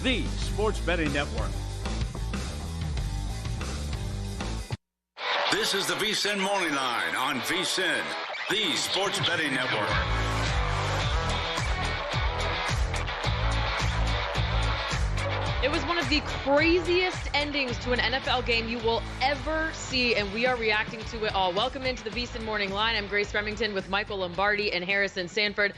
the sports betting network. This is the VSiN Morning Line on VSiN, the sports betting network. It was one of the craziest endings to an NFL game you will ever see, and we are reacting to it all. Welcome into the VSiN Morning Line. I'm Grace Remington with Michael Lombardi and Harrison Sanford.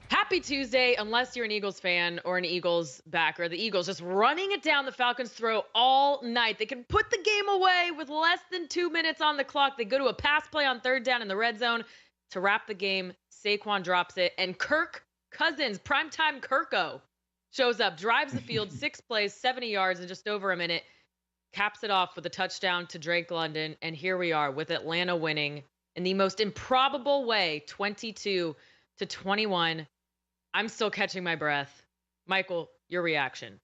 Happy Tuesday, unless you're an Eagles fan or an Eagles backer. The Eagles just running it down the Falcons' throat all night. They can put the game away with less than 2 minutes on the clock. They go to a pass play on third down in the red zone to wrap the game. Saquon drops it, and Kirk Cousins, primetime Kirko, shows up, drives the field, 6 plays, 70 yards in just over a minute, caps it off with a touchdown to Drake London, and here we are with Atlanta winning in the most improbable way, 22-21. I'm still catching my breath. Michael, your reaction.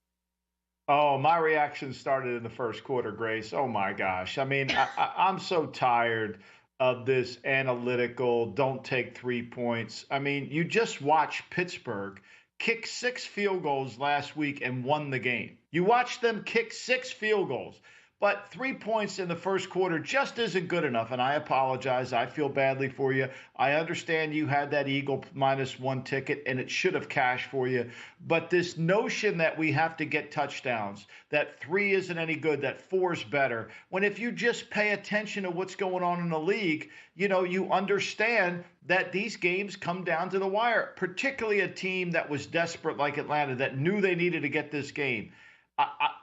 Oh, my reaction started in the first quarter, Grace. Oh, my gosh. I mean, I'm so tired of this analytical, don't take 3 points. I mean, you just watched Pittsburgh kick 6 field goals last week and won the game. You watched them kick 6 field goals, but 3 points in the first quarter just isn't good enough. And I apologize. I feel badly for you. I understand you had that Eagle -1 ticket and it should have cashed for you. But this notion that we have to get touchdowns, that 3 isn't any good, that 4 is better, when if you just pay attention to what's going on in the league, you know, you understand that these games come down to the wire, particularly a team that was desperate like Atlanta, that knew they needed to get this game.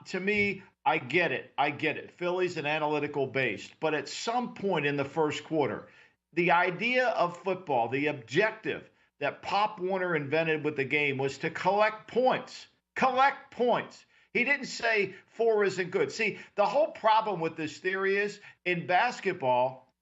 To me, I get it. Philly's an analytical based. But at some point in the first quarter, the idea of football, the objective that Pop Warner invented with the game was to collect points. Collect points. He didn't say 4 isn't good. See, the whole problem with this theory is in basketball,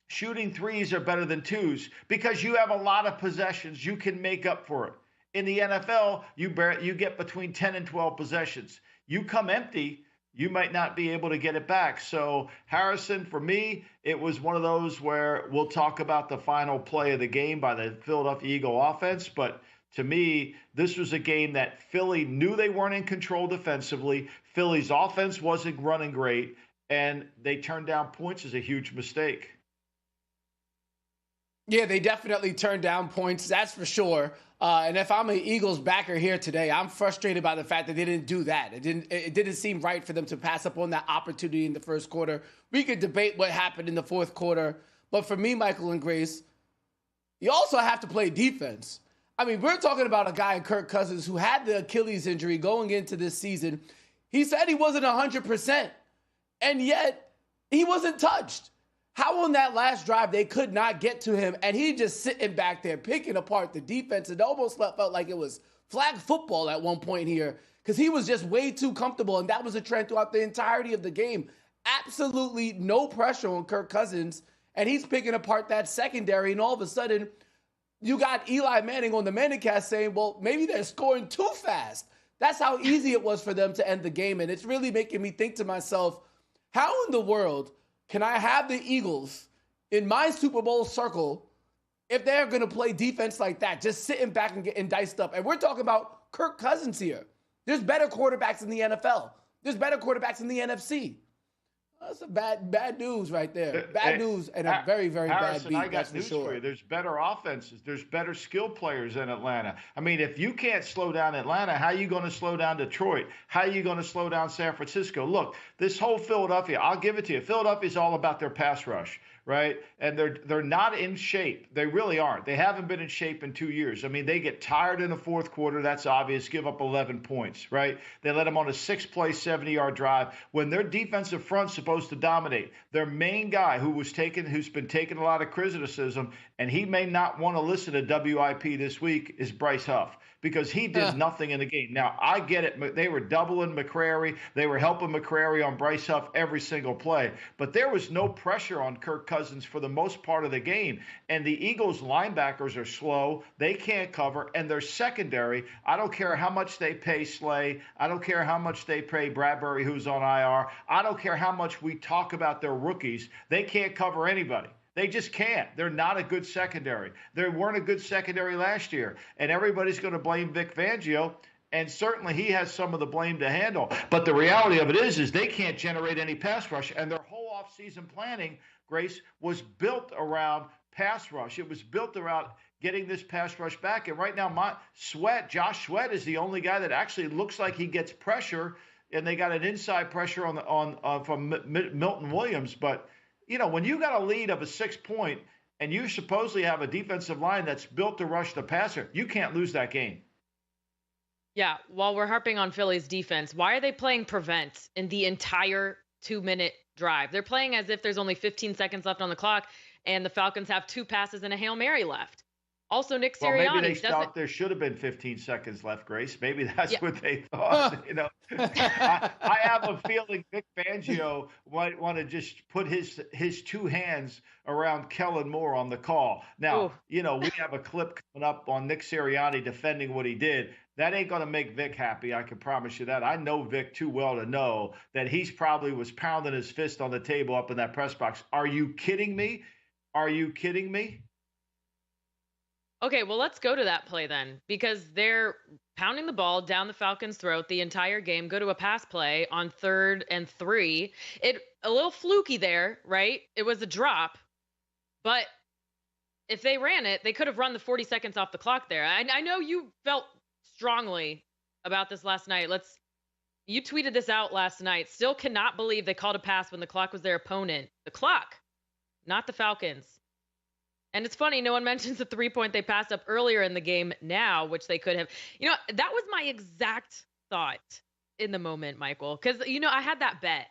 shooting 3s are better than 2s because you have a lot of possessions. You can make up for it. In the NFL, you get between 10 and 12 possessions. You come empty, you might not be able to get it back. So, Harrison, for me, it was one of those where we'll talk about the final play of the game by the Philadelphia Eagle offense. But to me, this was a game that Philly knew they weren't in control defensively. Philly's offense wasn't running great, and they turned down points is a huge mistake. Yeah, they definitely turned down points, that's for sure. And if I'm an Eagles backer here today, I'm frustrated by the fact that they didn't do that. It didn't seem right for them to pass up on that opportunity in the first quarter. We could debate what happened in the fourth quarter. But for me, Michael and Grace, you also have to play defense. I mean, we're talking about a guy, Kirk Cousins, who had the Achilles injury going into this season. He said he wasn't 100%, and yet he wasn't touched. How on that last drive they could not get to him, and he just sitting back there picking apart the defense. It almost felt like it was flag football at one point here because he was just way too comfortable, and that was a trend throughout the entirety of the game. Absolutely no pressure on Kirk Cousins, and he's picking apart that secondary, and all of a sudden you got Eli Manning on the Manningcast saying, well, maybe they're scoring too fast. That's how easy it was for them to end the game, and it's really making me think to myself, how in the world can I have the Eagles in my Super Bowl circle if they're going to play defense like that, just sitting back and getting diced up? And we're talking about Kirk Cousins here. There's better quarterbacks in the NFL. There's better quarterbacks in the NFC. That's a bad news right there. Bad news and a very, very Harrison, bad beat, I got news for for you. There's better offenses. There's better skill players in Atlanta. I mean, if you can't slow down Atlanta, how are you going to slow down Detroit? How are you going to slow down San Francisco? Look, this whole Philadelphia, I'll give it to you. Philadelphia's all about their pass rush, right? And they're not in shape. They really aren't. They haven't been in shape in 2 years. I mean, they get tired in the fourth quarter. That's obvious. Give up 11 points, right? They let them on a 6-play, 70-yard drive when their defensive front's supposed to dominate. Their main guy who's been taking a lot of criticism, and he may not want to listen to WIP this week, is Bryce Huff, because he did nothing in the game. Now, I get it. They were doubling McCrary. They were helping McCrary on Bryce Huff every single play. But there was no pressure on Kirk Cousins for the most part of the game. And the Eagles linebackers are slow. They can't cover. And their secondary, I don't care how much they pay Slay. I don't care how much they pay Bradbury, who's on IR. I don't care how much we talk about their rookies. They can't cover anybody. They just can't. They're not a good secondary. They weren't a good secondary last year. And everybody's going to blame Vic Fangio. And certainly he has some of the blame to handle. But the reality of it is they can't generate any pass rush. And their whole offseason planning, Grace, was built around pass rush. It was built around getting this pass rush back. And right now, Josh Sweat is the only guy that actually looks like he gets pressure. And they got an inside pressure from Milton Williams. But, when you got a lead of a 6-point and you supposedly have a defensive line that's built to rush the passer, you can't lose that game. Yeah, while we're harping on Philly's defense, why are they playing prevent in the entire 2-minute drive? They're playing as if there's only 15 seconds left on the clock and the Falcons have 2 passes and a Hail Mary left. Also, Nick Sirianni. Well, maybe they thought there should have been 15 seconds left, Grace. Maybe that's what they thought. I have a feeling Vic Fangio might want to just put his 2 hands around Kellen Moore on the call. Now, we have a clip coming up on Nick Sirianni defending what he did. That ain't going to make Vic happy. I can promise you that. I know Vic too well to know that he's probably was pounding his fist on the table up in that press box. Are you kidding me? Are you kidding me? Okay, well, let's go to that play then, because they're pounding the ball down the Falcons' throat the entire game, go to a pass play on 3rd and 3. A little fluky there, right? It was a drop, but if they ran it, they could have run the 40 seconds off the clock there. I know you felt strongly about this last night. You tweeted this out last night. Still cannot believe they called a pass when the clock was their opponent. The clock, not the Falcons. And it's funny, no one mentions the 3-point they passed up earlier in the game now, which they could have. That was my exact thought in the moment, Michael, because, I had that bet.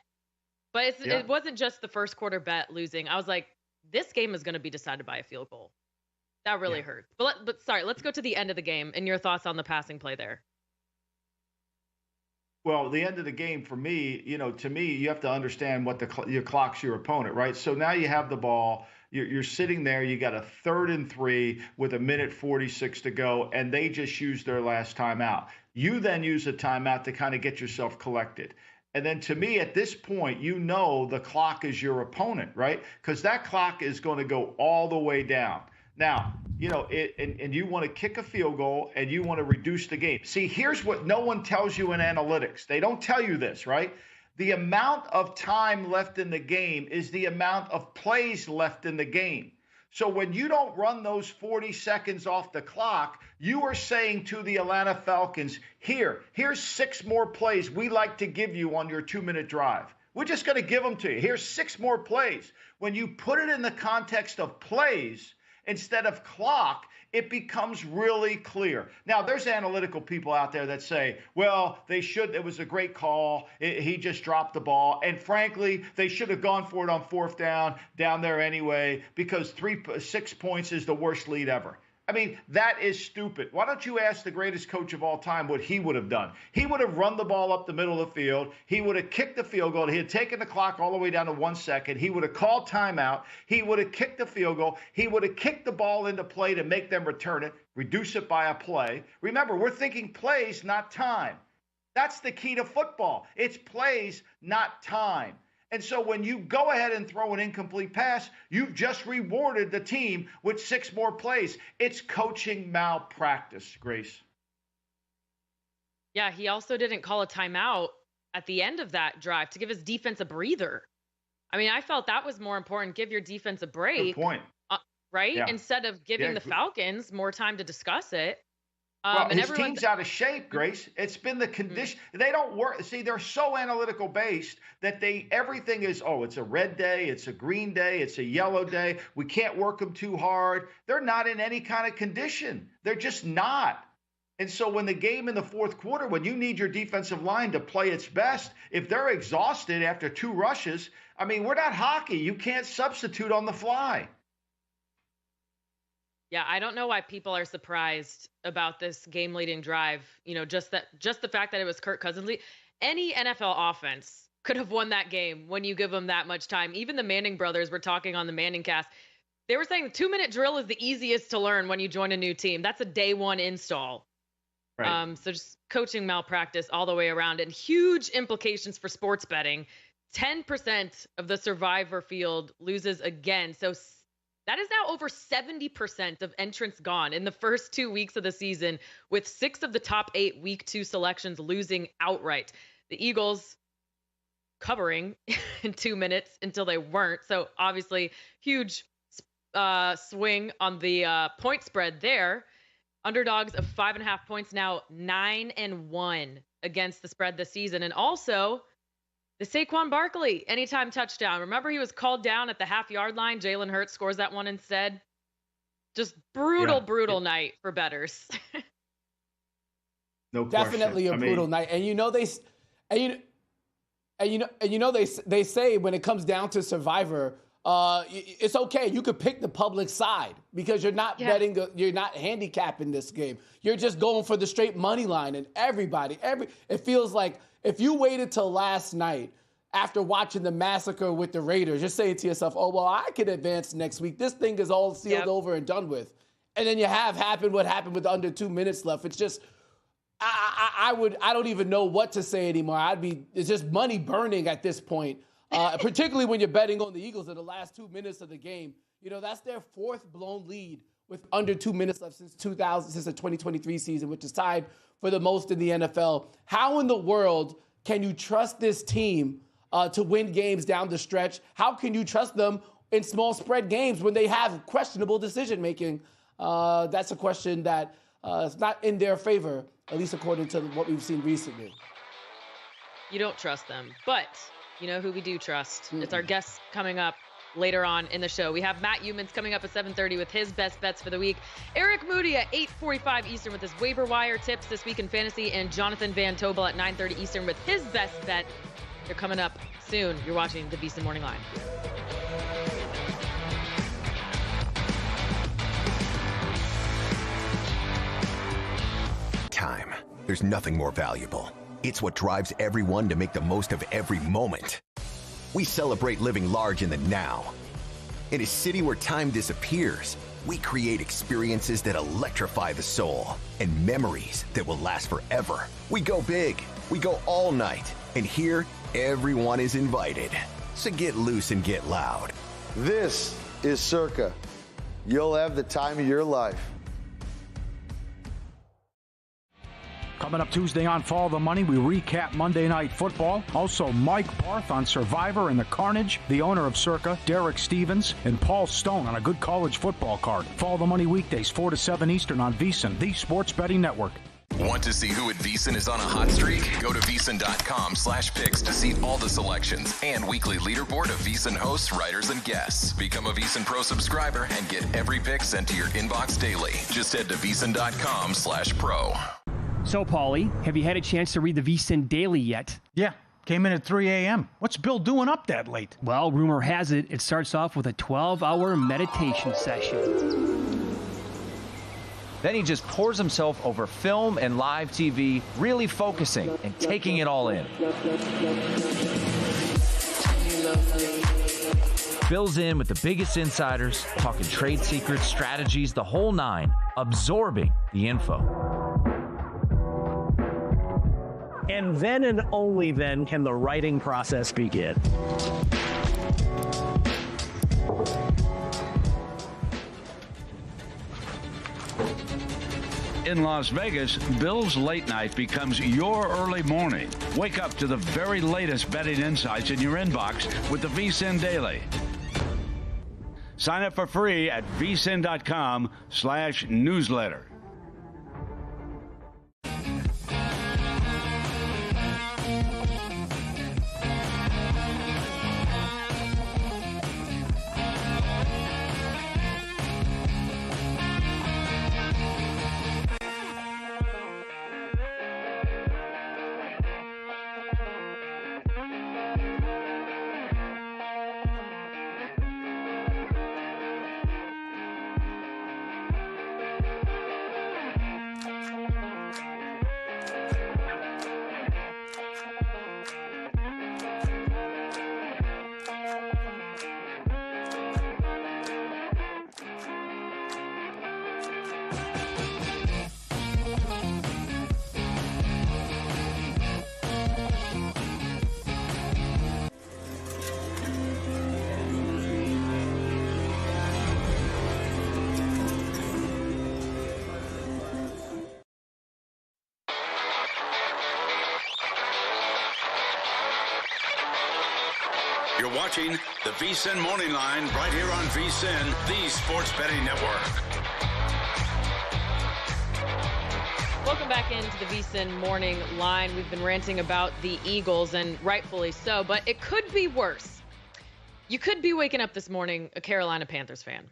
But it wasn't just the first quarter bet losing. I was like, this game is going to be decided by a field goal. That really hurt. But sorry, let's go to the end of the game and your thoughts on the passing play there. Well, the end of the game for me, to me, you have to understand what your clock's your opponent, right? So now you have the ball. You're sitting there. You got a 3rd and 3 with 1:46 to go, and they just used their last timeout. You then use a timeout to kind of get yourself collected. And then to me, at this point, the clock is your opponent, right? Because that clock is going to go all the way down. Now, and you want to kick a field goal and you want to reduce the game. See, here's what no one tells you in analytics. They don't tell you this, right? The amount of time left in the game is the amount of plays left in the game. So when you don't run those 40 seconds off the clock, you are saying to the Atlanta Falcons, here's 6 more plays we like to give you on your 2-minute drive. We're just going to give them to you. Here's 6 more plays. When you put it in the context of plays instead of clock, it becomes really clear. Now, there's analytical people out there that say, well, it was a great call. He just dropped the ball. And frankly, they should have gone for it on 4th down there anyway, because 6 points is the worst lead ever. I mean, that is stupid. Why don't you ask the greatest coach of all time what he would have done? He would have run the ball up the middle of the field. He would have kicked the field goal. He had taken the clock all the way down to 1 second. He would have called timeout. He would have kicked the field goal. He would have kicked the ball into play to make them return it, reduce it by a play. Remember, we're thinking plays, not time. That's the key to football. It's plays, not time. And so when you go ahead and throw an incomplete pass, you've just rewarded the team with 6 more plays. It's coaching malpractice, Grace. Yeah, he also didn't call a timeout at the end of that drive to give his defense a breather. I mean, I felt that was more important. Give your defense a break. Good point. Right? Yeah. Instead of giving the Falcons more time to discuss it. Well, his team's out of shape, Grace. It's been the condition. They don't work. See, they're so analytical based that everything is, it's a red day, it's a green day, it's a yellow day. We can't work them too hard. They're not in any kind of condition. They're just not. And so when the game in the 4th quarter, when you need your defensive line to play its best, if they're exhausted after 2 rushes, I mean, we're not hockey. You can't substitute on the fly. Yeah, I don't know why people are surprised about this game-leading drive. Just the fact that it was Kirk Cousins. Any NFL offense could have won that game when you give them that much time. Even the Manning brothers were talking on the Manning cast. They were saying the 2-minute drill is the easiest to learn when you join a new team. That's a day 1 install. Right. So just coaching malpractice all the way around, and huge implications for sports betting. 10% of the survivor field loses again. So That is now over 70% of entrants gone in the first 2 weeks of the season, with 6 of the top 8 week 2 selections losing outright. The Eagles covering in 2 minutes until they weren't. So obviously huge swing on the point spread there. Underdogs of 5.5 points, now 9-1 against the spread this season. And also the Saquon Barkley anytime touchdown. Remember, he was called down at the half-yard line. Jalen Hurts scores that one instead. Just brutal night for bettors. No Definitely question. brutal night. And they say when it comes down to Survivor, it's okay. You could pick the public side because you're not betting, you're not handicapping this game. You're just going for the straight money line. And it feels like if you waited till last night after watching the massacre with the Raiders, you're saying to yourself, oh, well, I could advance next week. This thing is all sealed over and done with. And then you have what happened with under 2 minutes left. It's just, I don't even know what to say anymore. It's just money burning at this point. Particularly when you're betting on the Eagles in the last 2 minutes of the game. You know, that's their 4th blown lead with under 2 minutes left since the 2023 season, which is tied for the most in the NFL. How in the world can you trust this team to win games down the stretch? How can you trust them in small spread games when they have questionable decision making? That's a question that is not in their favor, at least according to what we've seen recently. You don't trust them, but you know who we do trust? It's our guest coming up later on in the show. We have Matt Youmans coming up at 7:30 with his best bets for the week. Eric Moody at 8:45 Eastern with his waiver wire tips this week in fantasy, and Jonathan Van Tobel at 9:30 Eastern with his best bet. They're coming up soon. You're watching the VSiN Morning Line. Time. There's nothing more valuable. It's what drives everyone to make the most of every moment. We celebrate living large in the now. In a city where time disappears, we create experiences that electrify the soul and memories that will last forever. We go big, we go all night, and here, everyone is invited. So get loose and get loud. This is Circa. You'll have the time of your life. Coming up Tuesday on Follow the Money, we recap Monday Night Football. Also, Mike Barth on Survivor and the Carnage, the owner of Circa, Derek Stevens, and Paul Stone on a good college football card. Follow the Money weekdays 4 to 7 Eastern on VSiN, the Sports Betting Network. Want to see who at VSiN is on a hot streak? Go to VSiN.com/picks to see all the selections and weekly leaderboard of VSiN hosts, writers, and guests. Become a VSiN Pro subscriber and get every pick sent to your inbox daily. Just head to VSiN.com/pro. So, Paulie, have you had a chance to read the VSiN Daily yet? Yeah, came in at 3 a.m. What's Bill doing up that late? Well, rumor has it, it starts off with a 12-hour meditation session. Then he just pours himself over film and live TV, really focusing and taking it all in. Bill's in with the biggest insiders, talking trade secrets, strategies, the whole nine, absorbing the info. And then and only then can the writing process begin. In Las Vegas, Bill's late night becomes your early morning. Wake up to the very latest betting insights in your inbox with the VSiN Daily. Sign up for free at vsin.com/newsletter. You're watching the VSiN Morning Line right here on VSiN, the Sports Betting Network. Welcome back into the VSiN Morning Line. We've been ranting about the Eagles, and rightfully so, but it could be worse. You could be waking up this morning a Carolina Panthers fan.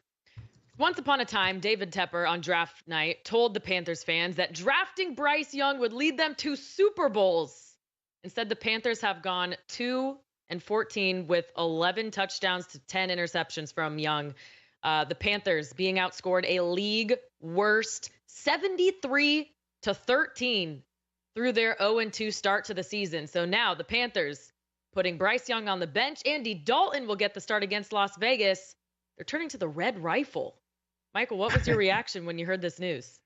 Once upon a time, David Tepper on draft night told the Panthers fans that drafting Bryce Young would lead them to Super Bowls. Instead, the Panthers have gone 2-14 with 11 touchdowns to 10 interceptions from Young. The Panthers being outscored a league worst 73-13 through their 0-2 start to the season. So now the Panthers putting Bryce Young on the bench. Andy Dalton will get the start against Las Vegas. They're turning to the red rifle. Michael, what was your reaction when you heard this news?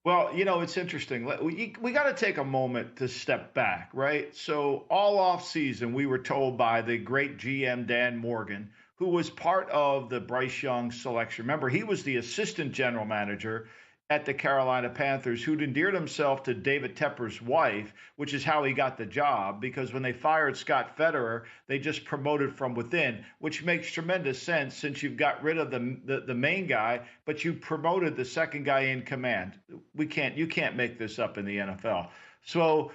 Well, it's interesting. We got to take a moment to step back, right? So all off season, we were told by the great GM Dan Morgan, who was part of the Bryce Young selection. Remember, he was the assistant general manager at the Carolina Panthers, who'd endeared himself to David Tepper's wife, which is how he got the job, because when they fired Scott Federer, they just promoted from within, which makes tremendous sense since you've got rid of the main guy, but you promoted the second guy in command. You can't make this up in the NFL. So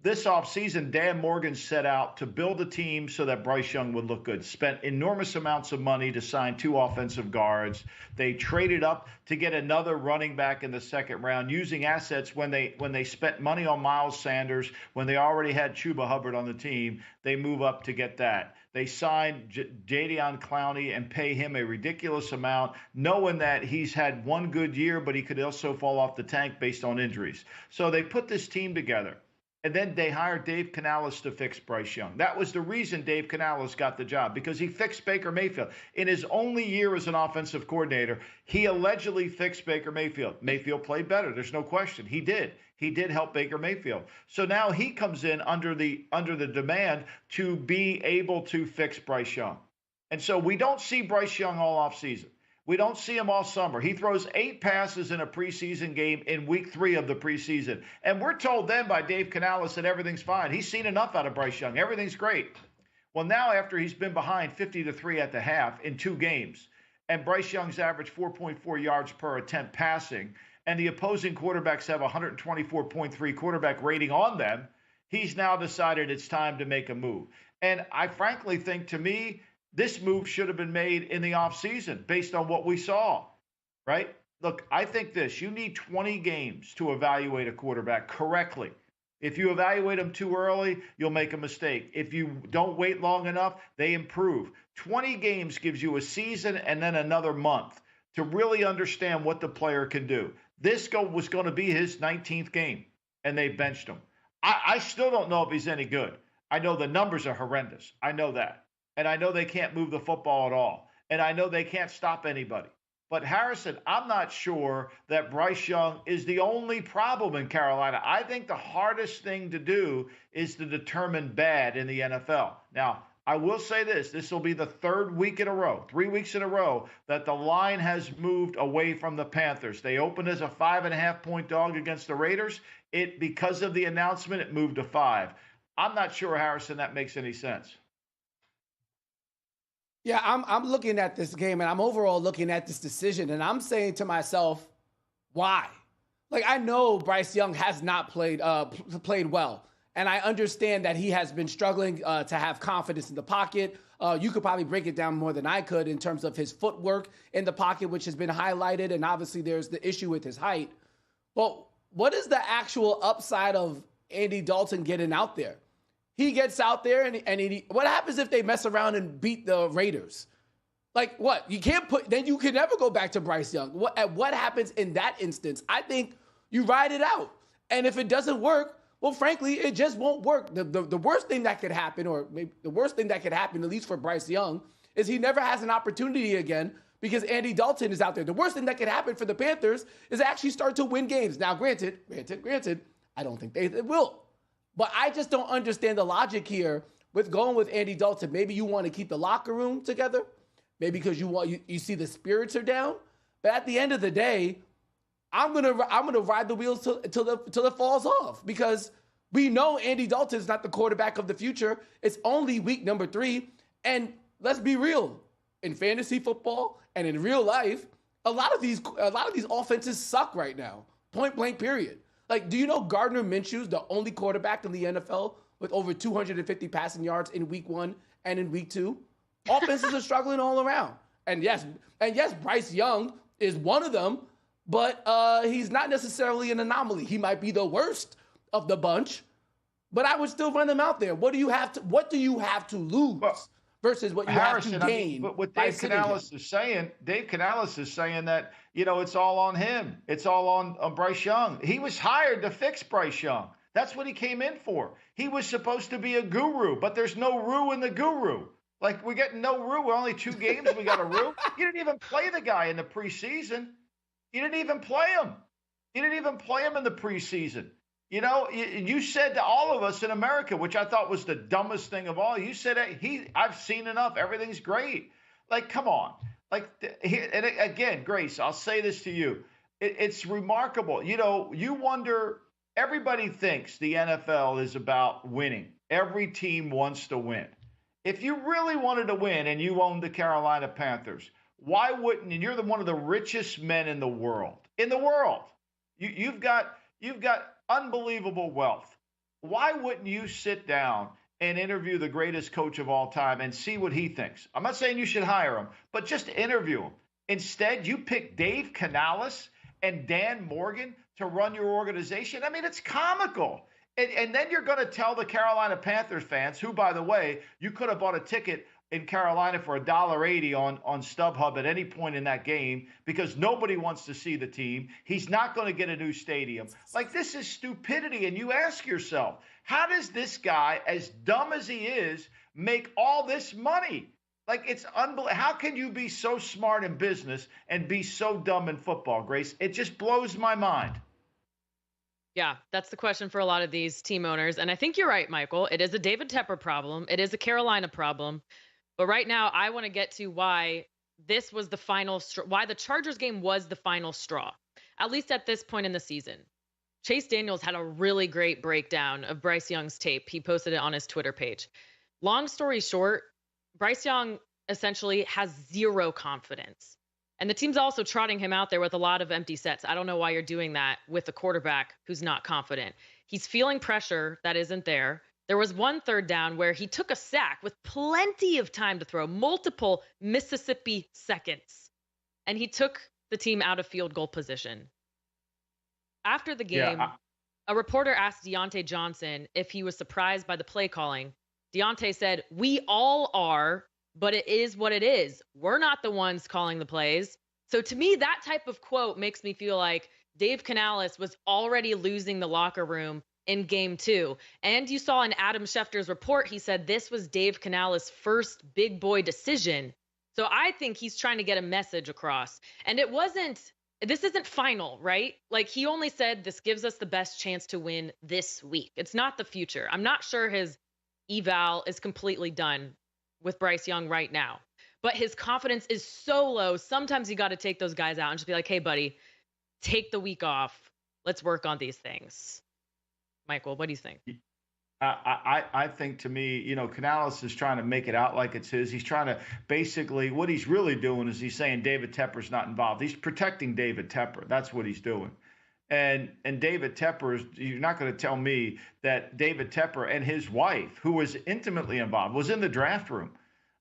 this offseason, Dan Morgan set out to build a team so that Bryce Young would look good. Spent enormous amounts of money to sign 2 offensive guards. They traded up to get another running back in the second round, using assets when they spent money on Miles Sanders, when they already had Chuba Hubbard on the team. They move up to get that. They signed Jadeveon Clowney and pay him a ridiculous amount, knowing that he's had one good year, but he could also fall off the tank based on injuries. So they put this team together. And then they hired Dave Canales to fix Bryce Young. That was the reason Dave Canales got the job, because he fixed Baker Mayfield. In his only year as an offensive coordinator, he allegedly fixed Baker Mayfield. Mayfield played better. There's no question. He did. He did help Baker Mayfield. So now he comes in under the demand to be able to fix Bryce Young. And so we don't see Bryce Young all offseason. We don't see him all summer. He throws 8 passes in a preseason game in week 3 of the preseason. And we're told then by Dave Canales that everything's fine. He's seen enough out of Bryce Young. Everything's great. Well, now after he's been behind 50-3 at the half in 2 games, and Bryce Young's averaged 4.4 yards per attempt passing, and the opposing quarterbacks have 124.3 quarterback rating on them, he's now decided it's time to make a move. And I frankly think, to me, this move should have been made in the offseason based on what we saw, right? Look, I think you need 20 games to evaluate a quarterback correctly. If you evaluate them too early, you'll make a mistake. If you don't wait long enough, they improve. 20 games gives you a season and then another month to really understand what the player can do. This was going to be his 19th game, and they benched him. I still don't know if he's any good. I know the numbers are horrendous. I know that. And I know they can't move the football at all. And I know they can't stop anybody. But Harrison, I'm not sure that Bryce Young is the only problem in Carolina. I think the hardest thing to do is to determine bad in the NFL. Now, I will say this will be the 3rd week in a row, 3 weeks in a row, that the line has moved away from the Panthers. They opened as a 5.5-point dog against the Raiders. Because of the announcement, it moved to 5. I'm not sure, Harrison, that makes any sense. Yeah, I'm looking at this game, and I'm overall looking at this decision, and I'm saying to myself, why? Like, I know Bryce Young has not played well, and I understand that he has been struggling to have confidence in the pocket. You could probably break it down more than I could in terms of his footwork in the pocket, which has been highlighted, and obviously there's the issue with his height. But what is the actual upside of Andy Dalton getting out there? He gets out there, and what happens if they mess around and beat the Raiders? Like, what? Then you can never go back to Bryce Young. What happens in that instance? I think you ride it out. And if it doesn't work, well, frankly, it just won't work. The worst thing that could happen, or maybe the worst thing that could happen, at least for Bryce Young, is he never has an opportunity again because Andy Dalton is out there. The worst thing that could happen for the Panthers is actually start to win games. Now, granted, I don't think they will. But I just don't understand the logic here with going with Andy Dalton. Maybe you want to keep the locker room together. Maybe because you see the spirits are down. But at the end of the day, I'm gonna ride the wheels till it falls off, because we know Andy Dalton is not the quarterback of the future. It's only week number 3, And let's be real. In fantasy football and in real life, a lot of these offenses suck right now. Point blank, period. Like, do you know Gardner Minshew's the only quarterback in the NFL with over 250 passing yards in week 1 and in week 2? Offenses are struggling all around. And yes, Bryce Young is one of them, but he's not necessarily an anomaly. He might be the worst of the bunch, but I would still run them out there. What do you have to lose versus what you Harrison, have to gain? I mean, but what Dave Canales is saying that, it's all on him. It's all on Bryce Young. He was hired to fix Bryce Young. That's what he came in for. He was supposed to be a guru, but there's no Rue in the guru. Like, we're getting no Rue. We're only 2 games. We got a Rue. You didn't even play the guy in the preseason. You didn't even play him. You didn't even play him in the preseason. You said to all of us in America, which I thought was the dumbest thing of all, you said, I've seen enough. Everything's great. Like, come on. Like, and again, Grace, I'll say this to you. It's remarkable. You wonder, everybody thinks the NFL is about winning. Every team wants to win. If you really wanted to win and you owned the Carolina Panthers, why wouldn't, and you're one of the richest men in the world. You've got unbelievable wealth. Why wouldn't you sit down and interview the greatest coach of all time and see what he thinks? I'm not saying you should hire him, but just interview him. Instead, you pick Dave Canales and Dan Morgan to run your organization. I mean, it's comical. And then you're going to tell the Carolina Panthers fans, who, by the way, you could have bought a ticket in Carolina for $1.80 on StubHub at any point in that game because nobody wants to see the team. He's not going to get a new stadium. Like, this is stupidity. And you ask yourself, how does this guy, as dumb as he is, make all this money? Like, it's unbelievable. How can you be so smart in business and be so dumb in football, Grace? It just blows my mind. Yeah, that's the question for a lot of these team owners. And I think you're right, Michael. It is a David Tepper problem. It is a Carolina problem. But right now, I want to get to why this was the final straw, why the Chargers game was the final straw, at least at this point in the season. Chase Daniels had a really great breakdown of Bryce Young's tape. He posted it on his Twitter page. Long story short, Bryce Young essentially has zero confidence. And the team's also trotting him out there with a lot of empty sets. I don't know why you're doing that with a quarterback who's not confident. He's feeling pressure that isn't there. There was 1 third down where he took a sack with plenty of time to throw, multiple Mississippi seconds. And he took the team out of field goal position. After the game, a reporter asked Deontay Johnson if he was surprised by the play calling. Deontay said, "We all are, but it is what it is. We're not the ones calling the plays." So to me, that type of quote makes me feel like Dave Canales was already losing the locker room in game 2. And you saw in Adam Schefter's report, he said this was Dave Canales' first big boy decision. So I think he's trying to get a message across. And this isn't final, right? Like, he only said this gives us the best chance to win this week. It's not the future. I'm not sure his eval is completely done with Bryce Young right now, but his confidence is so low. Sometimes you got to take those guys out and just be like, "Hey buddy, take the week off. Let's work on these things." Michael, what do you think? I think, to me, Canales is trying to make it out like it's his. He's trying to basically, what he's really doing is he's saying David Tepper's not involved. He's protecting David Tepper. That's what he's doing. And David Tepper, you're not going to tell me that David Tepper and his wife, who was intimately involved, was in the draft room.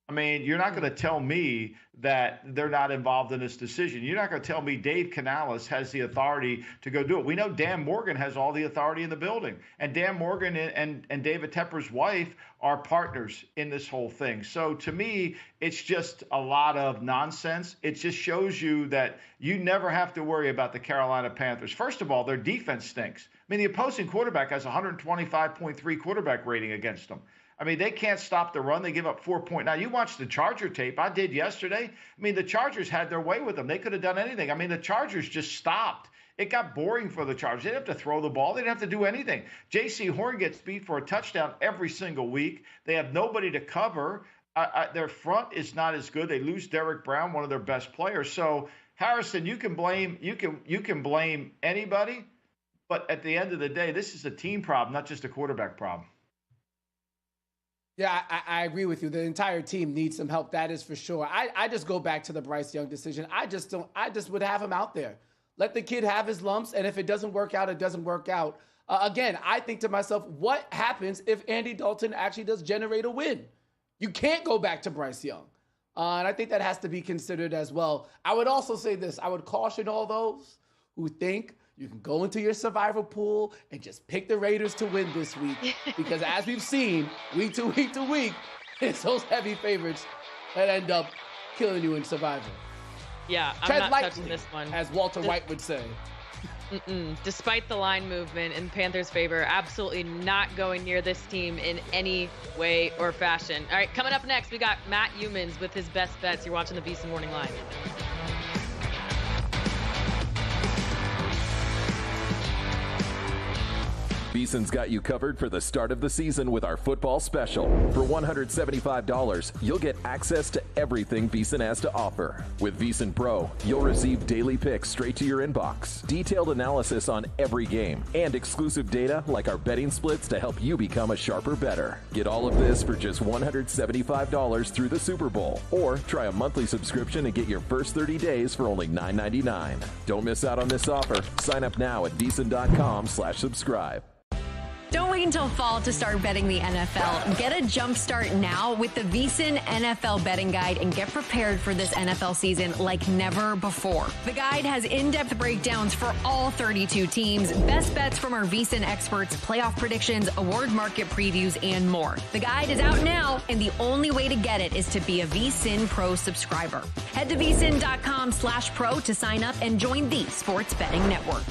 I mean, you're not going to tell me that they're not involved in this decision. You're not going to tell me Dave Canales has the authority to go do it. We know Dan Morgan has all the authority in the building. And Dan Morgan and David Tepper's wife are partners in this whole thing. So to me, it's just a lot of nonsense. It just shows you that you never have to worry about the Carolina Panthers. First of all, their defense stinks. I mean, the opposing quarterback has 125.3 quarterback rating against them. I mean, they can't stop the run. They give up 4 points. Now, you watched the Charger tape. I did yesterday. I mean, the Chargers had their way with them. They could have done anything. I mean, the Chargers just stopped. It got boring for the Chargers. They didn't have to throw the ball. They didn't have to do anything. J.C. Horn gets beat for a touchdown every single week. They have nobody to cover. Their front is not as good. They lose Derek Brown, one of their best players. So, Harrison, you can blame anybody, but at the end of the day, this is a team problem, not just a quarterback problem. Yeah, I agree with you. The entire team needs some help. That is for sure. I just go back to the Bryce Young decision. I just would have him out there. Let the kid have his lumps, and if it doesn't work out, it doesn't work out. Again, I think to myself, what happens if Andy Dalton actually does generate a win? You can't go back to Bryce Young. And I think that has to be considered as well. I would also say this. I would caution all those who think you can go into your survivor pool and just pick the Raiders to win this week. Because as we've seen, week to week, it's those heavy favorites that end up killing you in survivor. Yeah, I'm Tread not lightly, touching this one. as Walter White would say. Despite the line movement in Panthers' favor, absolutely not going near this team in any way or fashion. All right, coming up next, we got Matt Youmans with his best bets. You're watching the VSiN Morning Line. VSiN's got you covered for the start of the season with our football special. For $175, you'll get access to everything VSiN has to offer. With VSiN Pro, you'll receive daily picks straight to your inbox, detailed analysis on every game, and exclusive data like our betting splits to help you become a sharper bettor. Get all of this for just $175 through the Super Bowl. Or try a monthly subscription and get your first 30 days for only $9.99. Don't miss out on this offer. Sign up now at VSiN.com/subscribe. Don't wait until fall to start betting the NFL. Get a jump start now with the VSiN NFL Betting Guide and get prepared for this NFL season like never before. The guide has in-depth breakdowns for all 32 teams, best bets from our VSiN experts, playoff predictions, award market previews, and more. The guide is out now, and the only way to get it is to be a VSiN Pro subscriber. Head to VSiN.com/pro to sign up and join the Sports Betting Network.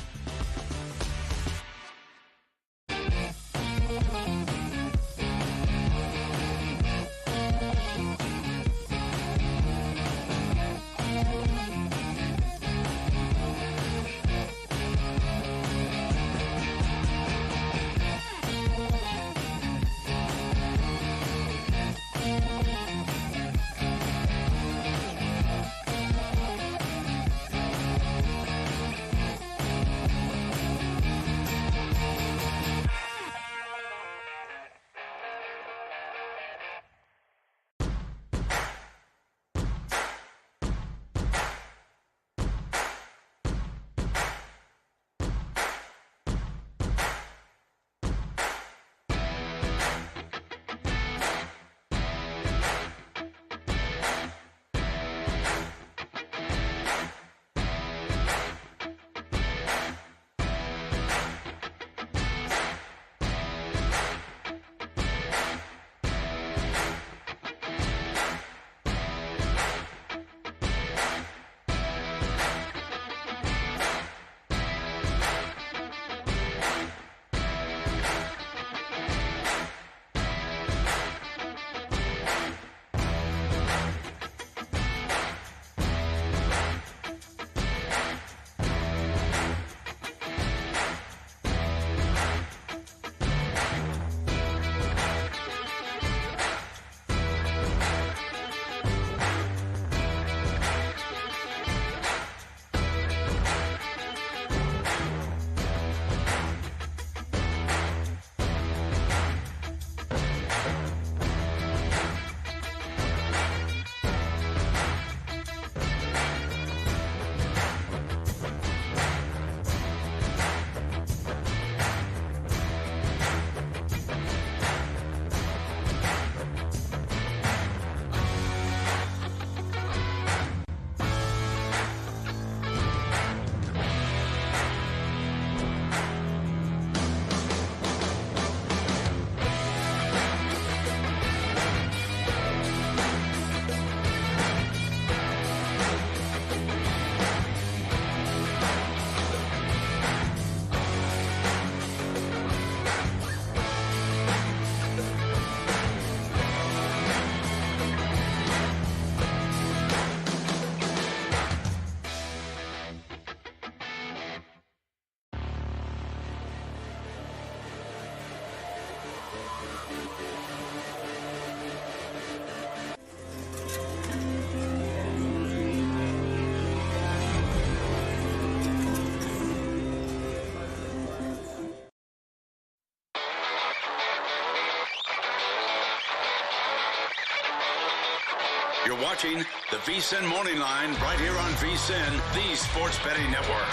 You're watching the VSiN Morning Line right here on VSiN, the Sports Betting Network.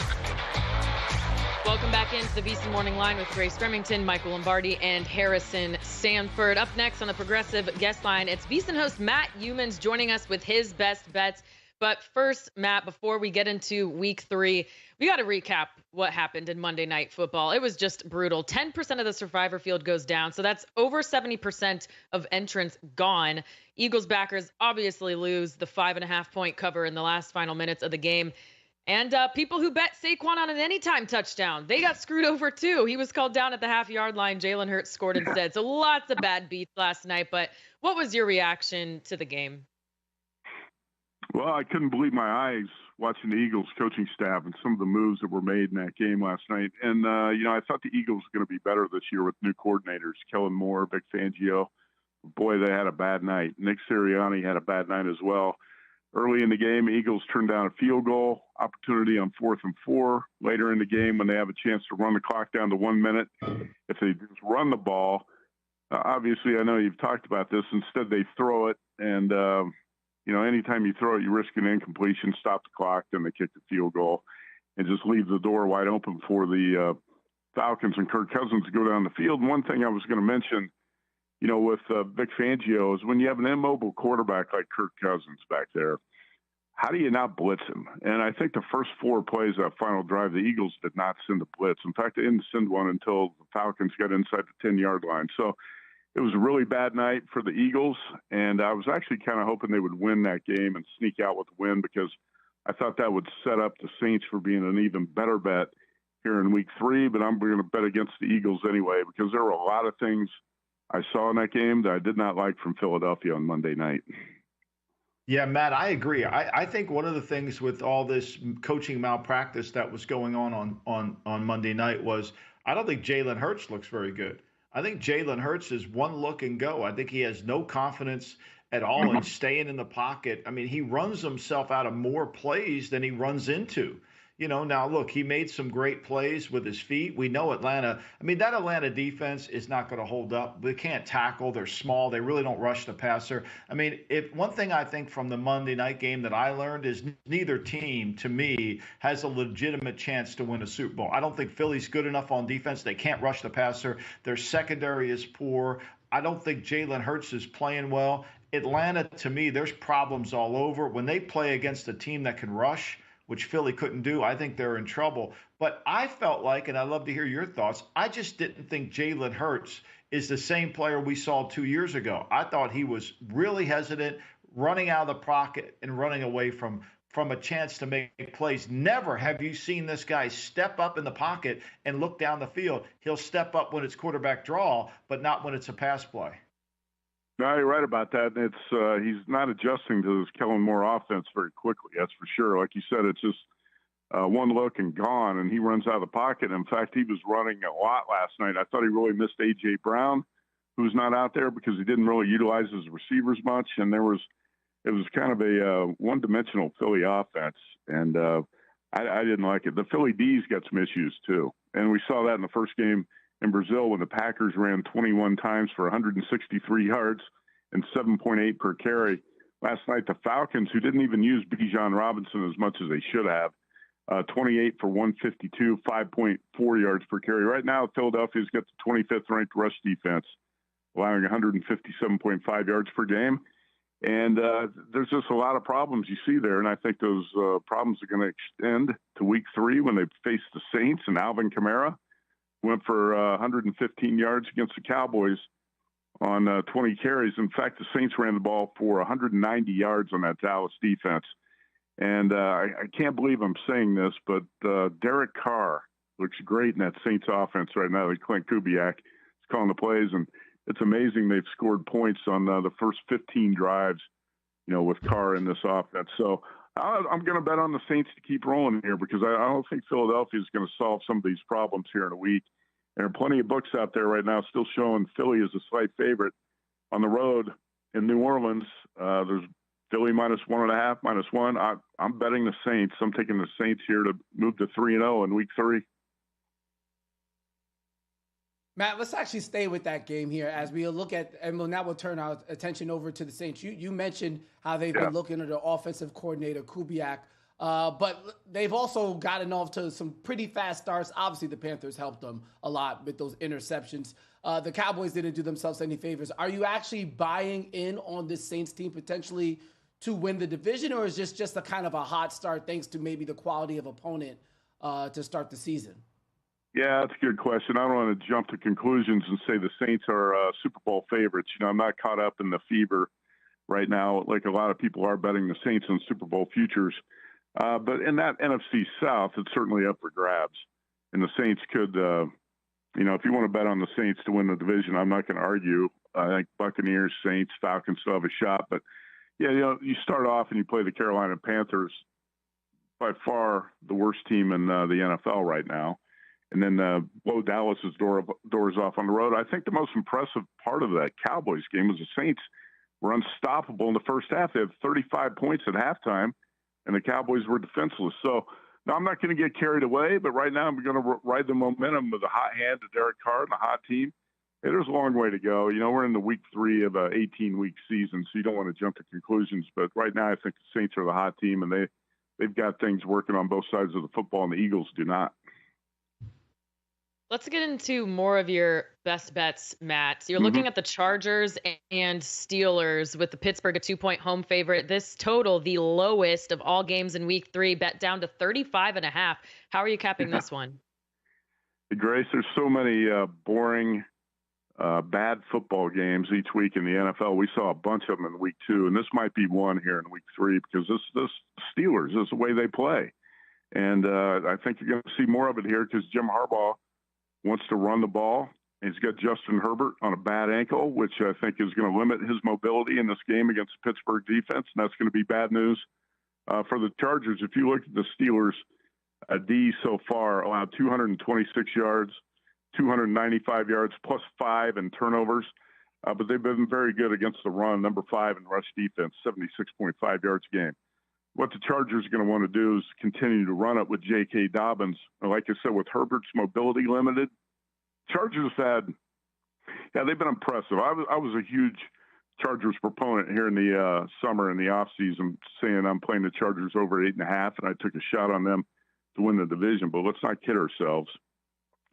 Welcome back into the VSiN Morning Line with Grace Remington, Michael Lombardi, and Harrison Sanford. Up next on the Progressive Guest Line, it's VSiN host Matt Youmans joining us with his best bets. But first, Matt, before we get into week 3, we got to recap what happened in Monday Night Football. It was just brutal. 10% of the survivor field goes down, so that's over 70% of entrants gone. Eagles backers obviously lose the 5.5-point cover in the last final minutes of the game. And people who bet Saquon on an anytime touchdown, they got screwed over too. He was called down at the half-yard line. Jalen Hurts scored instead. So lots of bad beats last night. But what was your reaction to the game? Well, I couldn't believe my eyes watching the Eagles coaching staff and some of the moves that were made in that game last night. And, I thought the Eagles were going to be better this year with new coordinators, Kellen Moore, Vic Fangio. Boy, they had a bad night. Nick Sirianni had a bad night as well. Early in the game, Eagles turned down a field goal opportunity on 4th and 4. Later in the game, when they have a chance to run the clock down to 1 minute, if they just run the ball, obviously I know you've talked about this, instead they throw it. And, anytime you throw it, you risk an incompletion, stop the clock, then they kick the field goal and just leave the door wide open for the Falcons and Kirk Cousins to go down the field. And one thing I was going to mention, with Vic Fangio is when you have an immobile quarterback like Kirk Cousins back there, how do you not blitz him? And I think the first 4 plays of that final drive, the Eagles did not send a blitz. In fact, they didn't send one until the Falcons got inside the 10-yard line. So it was a really bad night for the Eagles, and I was actually kind of hoping they would win that game and sneak out with the win because I thought that would set up the Saints for being an even better bet here in week 3, but I'm going to bet against the Eagles anyway because there were a lot of things I saw in that game that I did not like from Philadelphia on Monday night. Yeah, Matt, I agree. I think one of the things with all this coaching malpractice that was going on Monday night was I don't think Jalen Hurts looks very good. I think Jalen Hurts is one look and go. I think he has no confidence at all in staying in the pocket. I mean, he runs himself out of more plays than he runs into. Now, look, he made some great plays with his feet. We know Atlanta. I mean, that Atlanta defense is not going to hold up. They can't tackle. They're small. They really don't rush the passer. I mean, if one thing I think from the Monday night game that I learned is neither team, to me, has a legitimate chance to win a Super Bowl. I don't think Philly's good enough on defense. They can't rush the passer. Their secondary is poor. I don't think Jalen Hurts is playing well. Atlanta, to me, there's problems all over. When they play against a team that can rush, which Philly couldn't do, I think they're in trouble. But I felt like, and I'd love to hear your thoughts, I just didn't think Jalen Hurts is the same player we saw 2 years ago. I thought he was really hesitant, running out of the pocket and running away from a chance to make plays. Never have you seen this guy step up in the pocket and look down the field. He'll step up when it's quarterback draw, but not when it's a pass play. No, you're right about that. It's he's not adjusting to this Kellen Moore offense very quickly. That's for sure. Like you said, it's just one look and gone, and he runs out of the pocket. In fact, he was running a lot last night. I thought he really missed A.J. Brown, who's not out there because he didn't really utilize his receivers much, and it was kind of a one-dimensional Philly offense, and I didn't like it. The Philly D's got some issues too, and we saw that in the first game in Brazil when the Packers ran 21 times for 163 yards and 7.8 per carry. Last night, the Falcons, who didn't even use Bijan Robinson as much as they should have, 28 for 152, 5.4 yards per carry. Right now, Philadelphia's got the 25th ranked rush defense, allowing 157.5 yards per game. And there's just a lot of problems you see there, and I think those problems are going to extend to week 3 when they face the Saints, and Alvin Kamara went for 115 yards against the Cowboys on 20 carries. In fact, the Saints ran the ball for 190 yards on that Dallas defense. And I can't believe I'm saying this, but Derek Carr looks great in that Saints offense right now. Clint Kubiak is calling the plays, and it's amazing they've scored points on the first 15 drives, with Carr in this offense. So I'm going to bet on the Saints to keep rolling here because I don't think Philadelphia is going to solve some of these problems here in a week. There are plenty of books out there right now still showing Philly as a slight favorite on the road in New Orleans. There's Philly -1.5, -1. I'm betting the Saints. I'm taking the Saints here to move to 3-0 in week 3. Matt, let's actually stay with that game here as we look at, and now we'll turn our attention over to the Saints. You mentioned how they've been looking at the offensive coordinator, Kubiak, but they've also gotten off to some pretty fast starts. Obviously, the Panthers helped them a lot with those interceptions. The Cowboys didn't do themselves any favors. Are you actually buying in on this Saints team potentially to win the division, or is this just a kind of a hot start thanks to maybe the quality of opponent to start the season? Yeah, that's a good question. I don't want to jump to conclusions and say the Saints are Super Bowl favorites. I'm not caught up in the fever right now, like a lot of people are betting the Saints on Super Bowl futures. But in that NFC South, it's certainly up for grabs. And the Saints could, if you want to bet on the Saints to win the division, I'm not going to argue. I think Buccaneers, Saints, Falcons still have a shot. But, yeah, you start off and you play the Carolina Panthers, by far the worst team in the NFL right now. And then blow Dallas's doors off on the road. I think the most impressive part of that Cowboys game was the Saints were unstoppable in the first half. They had 35 points at halftime, and the Cowboys were defenseless. So, no, I'm not going to get carried away, but right now I'm going to ride the momentum of the hot hand of Derek Carr and the hot team. Hey, there's a long way to go. We're in the week 3 of an 18-week season, so you don't want to jump to conclusions. But right now I think the Saints are the hot team, and they've got things working on both sides of the football, and the Eagles do not. Let's get into more of your best bets, Matt. You're looking at the Chargers and Steelers with the Pittsburgh a 2-point home favorite. This total, the lowest of all games in week 3, bet down to 35.5. How are you capping this one? Grace, there's so many boring, bad football games each week in the NFL. We saw a bunch of them in week 2, and this might be one here in week 3 because this Steelers is the way they play. And I think you're going to see more of it here because Jim Harbaugh wants to run the ball. He's got Justin Herbert on a bad ankle, which I think is going to limit his mobility in this game against the Pittsburgh defense, and that's going to be bad news for the Chargers. If you look at the Steelers' D so far, allowed 226 yards, 295 yards, plus 5 in turnovers, but they've been very good against the run, number 5 in rush defense, 76.5 yards a game. What the Chargers are going to want to do is continue to run it with J.K. Dobbins. Like I said, with Herbert's mobility limited, Chargers they've been impressive. I was a huge Chargers proponent here in the summer and the offseason, saying I'm playing the Chargers over 8.5, and I took a shot on them to win the division. But let's not kid ourselves,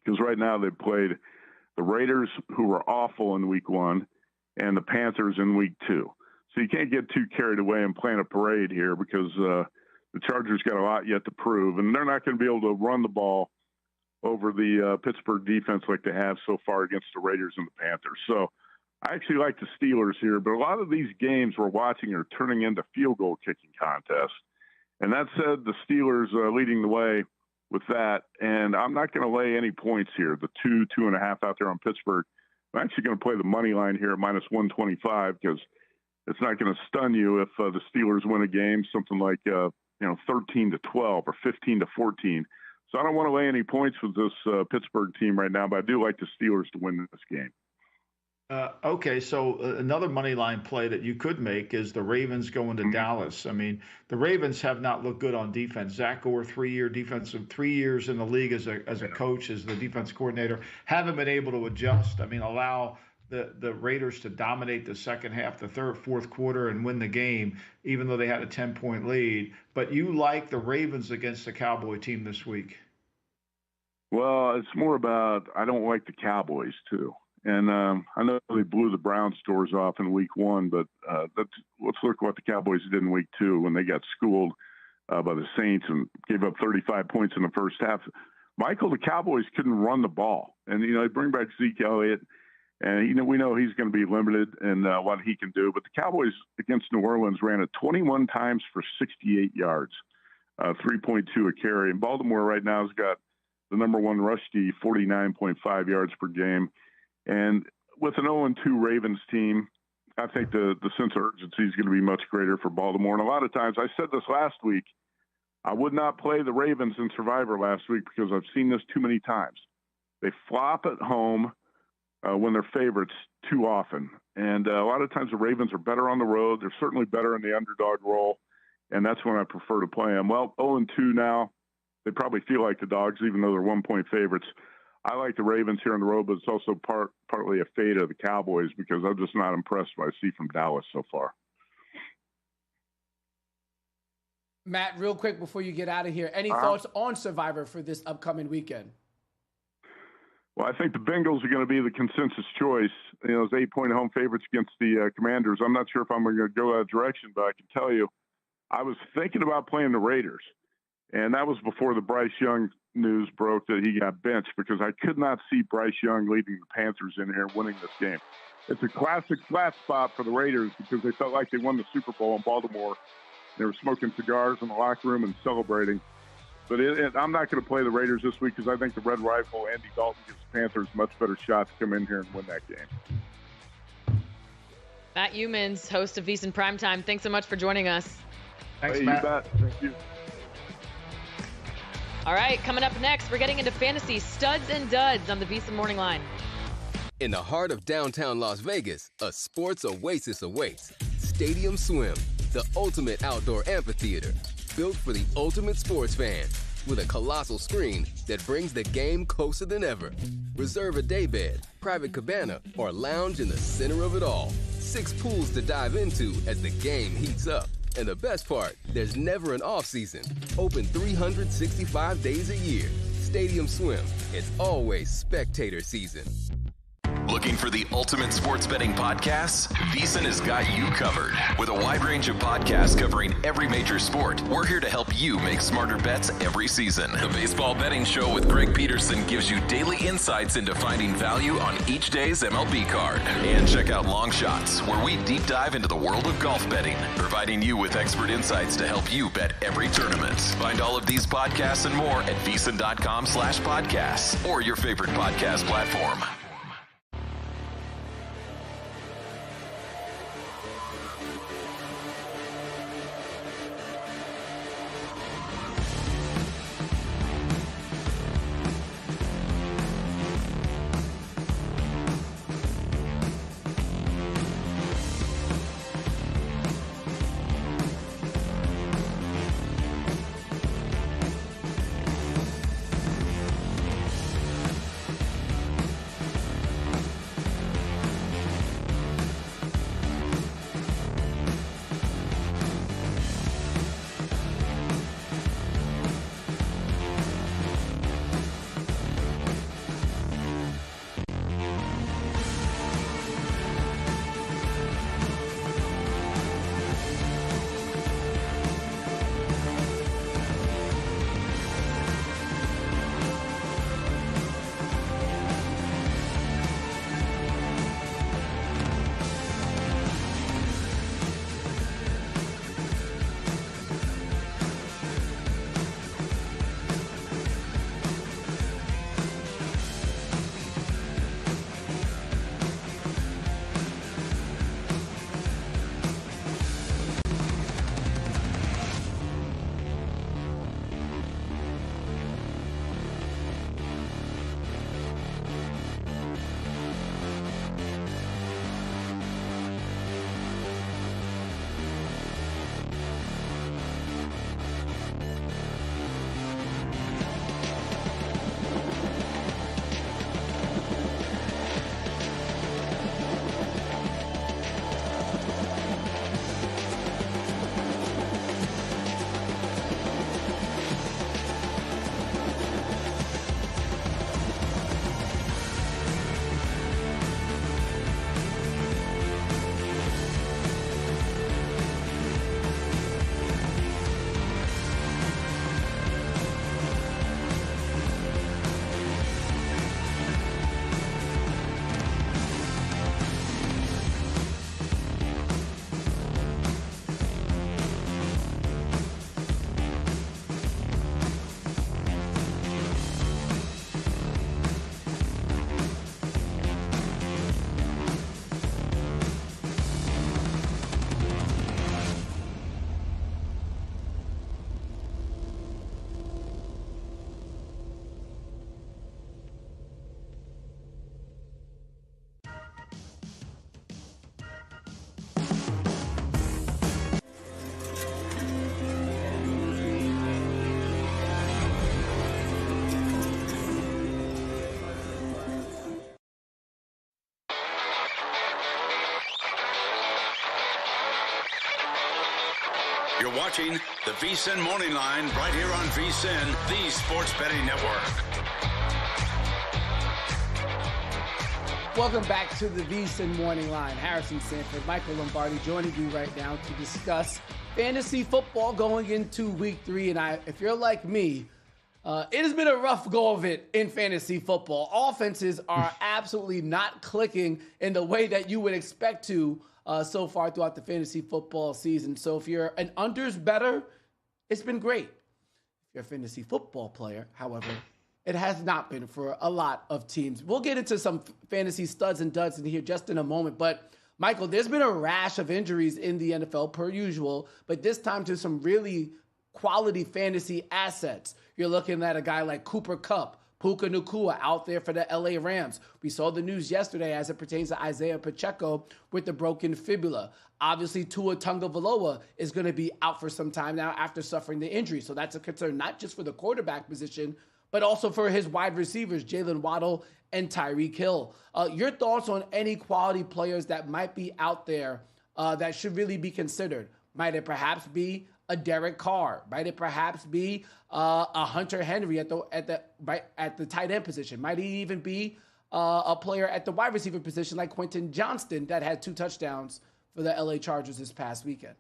because right now they've played the Raiders, who were awful in week 1, and the Panthers in week 2. So you can't get too carried away and plan a parade here because the Chargers got a lot yet to prove, and they're not going to be able to run the ball over the Pittsburgh defense like they have so far against the Raiders and the Panthers. So I actually like the Steelers here, but a lot of these games we're watching are turning into field goal kicking contests. And that said, the Steelers leading the way with that, and I'm not going to lay any points here, the 2.5 out there on Pittsburgh. I'm actually going to play the money line here at minus 125 because it's not going to stun you if the Steelers win a game, something like 13-12 or 15-14. So I don't want to lay any points with this Pittsburgh team right now, but I do like the Steelers to win this game. Okay, so another money line play that you could make is the Ravens going to Dallas. I mean, the Ravens have not looked good on defense. Zach Orr, 3 years in the league as a coach, as the defense coordinator, haven't been able to adjust. I mean, allow the Raiders to dominate the second half, the third, fourth quarter, and win the game, even though they had a 10-point lead. But you like the Ravens against the Cowboy team this week? Well, it's more about I don't like the Cowboys, too. And I know they blew the Browns' doors off in week 1, but let's look what the Cowboys did in week 2 when they got schooled by the Saints and gave up 35 points in the first half. Michael, the Cowboys couldn't run the ball. And, they bring back Zeke Elliott, and, we know he's going to be limited in what he can do. But the Cowboys against New Orleans ran it 21 times for 68 yards, 3.2 a carry. And Baltimore right now has got the number 1 rush D, 49.5 yards per game. And with an 0-2 Ravens team, I think the sense of urgency is going to be much greater for Baltimore. And a lot of times, I said this last week, I would not play the Ravens in Survivor last week because I've seen this too many times. They flop at home when they're favorites too often. And a lot of times the Ravens are better on the road. They're certainly better in the underdog role, and that's when I prefer to play them. Well, 0-2 now. They probably feel like the dogs, even though they're 1-point favorites. I like the Ravens here on the road, but it's also partly a fate of the Cowboys because I'm just not impressed by what I see from Dallas so far. Matt, real quick before you get out of here, any thoughts on Survivor for this upcoming weekend? Well, I think the Bengals are going to be the consensus choice. You know, as 8-point home favorites against the Commanders. I'm not sure if I'm going to go that direction, but I can tell you, I was thinking about playing the Raiders, and that was before the Bryce Young news broke that he got benched because I could not see Bryce Young leading the Panthers in here and winning this game. It's a classic flat spot for the Raiders because they felt like they won the Super Bowl in Baltimore. They were smoking cigars in the locker room and celebrating. But I'm not going to play the Raiders this week because I think the Red Rifle, Andy Dalton, gives the Panthers a much better shot to come in here and win that game. Matt Youmans, host of VSiN Primetime. Thanks so much for joining us. Thanks, Matt. You bet. Thank you. All right, coming up next, we're getting into fantasy studs and duds on the VSiN Morning Line. In the heart of downtown Las Vegas, a sports oasis awaits. Stadium Swim, the ultimate outdoor amphitheater, built for the ultimate sports fan, with a colossal screen that brings the game closer than ever. Reserve a daybed, private cabana, or lounge in the center of it all. 6 pools to dive into as the game heats up. And the best part, there's never an off-season. Open 365 days a year. Stadium Swim, it's always spectator season. Looking for the ultimate sports betting podcasts? VSiN has got you covered. With a wide range of podcasts covering every major sport, we're here to help you make smarter bets every season. The Baseball Betting Show with Greg Peterson gives you daily insights into finding value on each day's MLB card. And check out Long Shots, where we deep dive into the world of golf betting, providing you with expert insights to help you bet every tournament. Find all of these podcasts and more at VSiN.com/podcasts or your favorite podcast platform. You're watching the VSiN Morning Line right here on VSiN, the Sports Betting Network. Welcome back to the VSiN Morning Line. Harrison Sanford, Michael Lombardi joining you right now to discuss fantasy football going into week 3. And if you're like me, it has been a rough go of it in fantasy football. Offenses are absolutely not clicking in the way that you would expect to so far throughout the fantasy football season. So if you're an unders bettor, it's been great. If you're a fantasy football player, however, it has not been for a lot of teams. We'll get into some fantasy studs and duds in here just in a moment. But, Michael, there's been a rash of injuries in the NFL per usual, but this time to some really quality fantasy assets. You're looking at a guy like Cooper Kupp, Puka Nacua out there for the LA Rams. We saw the news yesterday as it pertains to Isaiah Pacheco with the broken fibula. Obviously, Tua Tagovailoa is going to be out for some time now after suffering the injury. So that's a concern not just for the quarterback position, but also for his wide receivers, Jalen Waddle and Tyreek Hill. Your thoughts on any quality players that might be out there that should really be considered? Might it perhaps be a Derek Carr? Might it perhaps be a Hunter Henry at the tight end position? Might he even be a player at the wide receiver position like Quentin Johnston that had 2 touchdowns for the LA Chargers this past weekend?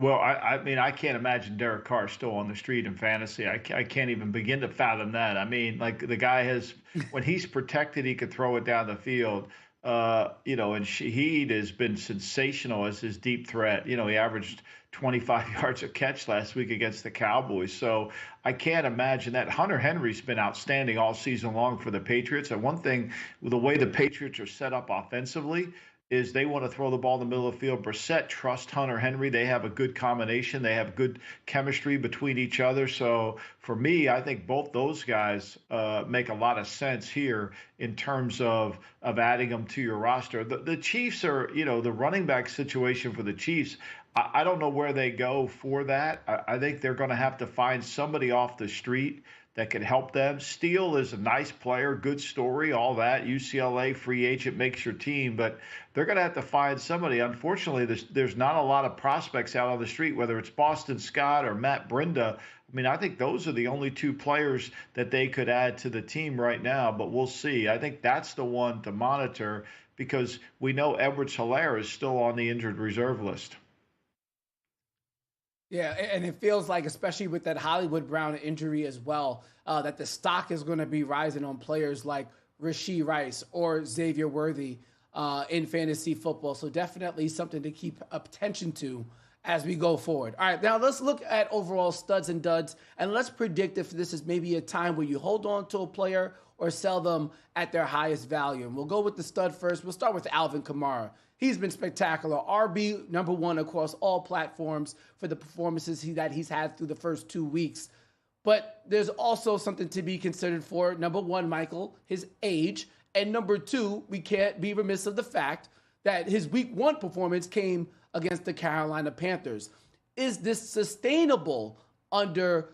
Well, I mean, I can't imagine Derek Carr still on the street in fantasy. I can't even begin to fathom that. I mean, like the guy has, when he's protected, he could throw it down the field. And Shaheed has been sensational as his deep threat. He averaged 25 yards a catch last week against the Cowboys. So I can't imagine that. Hunter Henry's been outstanding all season long for the Patriots. And one thing, with the way the Patriots are set up offensively, is they want to throw the ball in the middle of the field. Brissett trusts Hunter Henry. They have a good combination. They have good chemistry between each other. So for me, I think both those guys make a lot of sense here in terms of adding them to your roster. The Chiefs are, the running back situation for the Chiefs, I don't know where they go for that. I think they're going to have to find somebody off the street that could help them. Steele is a nice player, good story, all that. UCLA free agent makes your team, but they're going to have to find somebody. Unfortunately, there's not a lot of prospects out on the street, whether it's Boston Scott or Matt Brenda. I mean, I think those are the only 2 players that they could add to the team right now, but we'll see. I think that's the one to monitor because we know Edwards-Helaire is still on the injured reserve list. Yeah, and it feels like, especially with that Hollywood Brown injury as well, that the stock is going to be rising on players like Rashee Rice or Xavier Worthy in fantasy football. So definitely something to keep attention to as we go forward. All right, now let's look at overall studs and duds, and let's predict if this is maybe a time where you hold on to a player or sell them at their highest value. And we'll go with the stud first. We'll start with Alvin Kamara. He's been spectacular. RB number 1 across all platforms for the performances that he's had through the first 2 weeks. But there's also something to be considered for, number 1, Michael, his age. And number 2, we can't be remiss of the fact that his week 1 performance came against the Carolina Panthers. Is this sustainable under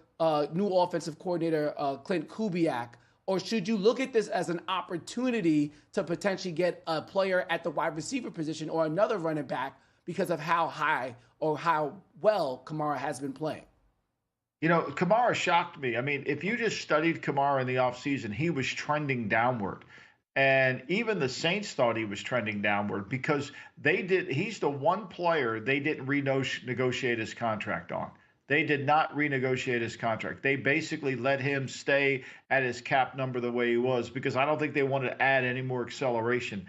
new offensive coordinator Clint Kubiak? Or should you look at this as an opportunity to potentially get a player at the wide receiver position or another running back because of how high or how well Kamara has been playing? Kamara shocked me. I mean, if you just studied Kamara in the offseason, he was trending downward. And even the Saints thought he was trending downward because he's the one player they didn't renegotiate his contract on. They did not renegotiate his contract. They basically let him stay at his cap number the way he was because I don't think they wanted to add any more acceleration.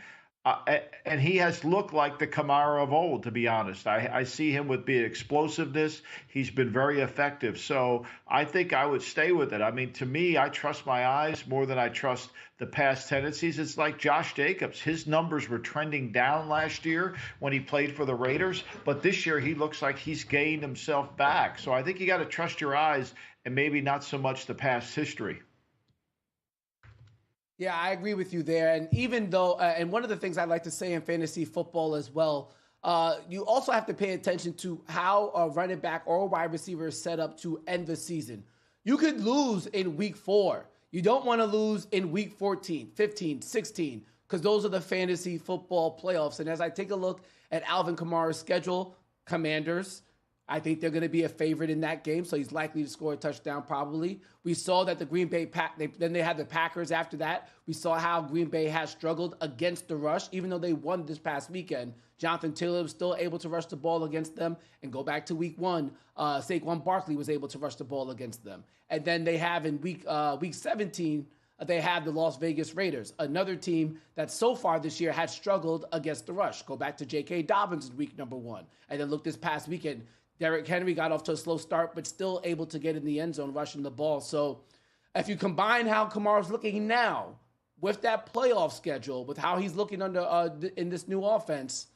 And he has looked like the Kamara of old, to be honest. I see him with the explosiveness. He's been very effective. So I think I would stay with it. I mean, to me, I trust my eyes more than I trust the past tendencies. It's like Josh Jacobs. His numbers were trending down last year when he played for the Raiders. But this year, he looks like he's gained himself back. So I think you got to trust your eyes and maybe not so much the past history. Yeah, I agree with you there. And even though, and one of the things I like to say in fantasy football as well, you also have to pay attention to how a running back or a wide receiver is set up to end the season. You could lose in week 4. You don't want to lose in week 14, 15, 16, because those are the fantasy football playoffs. And as I take a look at Alvin Kamara's schedule, Commanders, I think they're going to be a favorite in that game, so he's likely to score a touchdown probably. We saw that the Green Bay then they had the Packers after that. We saw how Green Bay has struggled against the rush, even though they won this past weekend. Jonathan Taylor was still able to rush the ball against them. And go back to week 1, Saquon Barkley was able to rush the ball against them. And then they have in week 17, they have the Las Vegas Raiders, another team that so far this year had struggled against the rush. Go back to J.K. Dobbins in week number 1. And then look this past weekend, Derrick Henry got off to a slow start, but still able to get in the end zone rushing the ball. So if you combine how Kamara's looking now with that playoff schedule, with how he's looking in this new offense,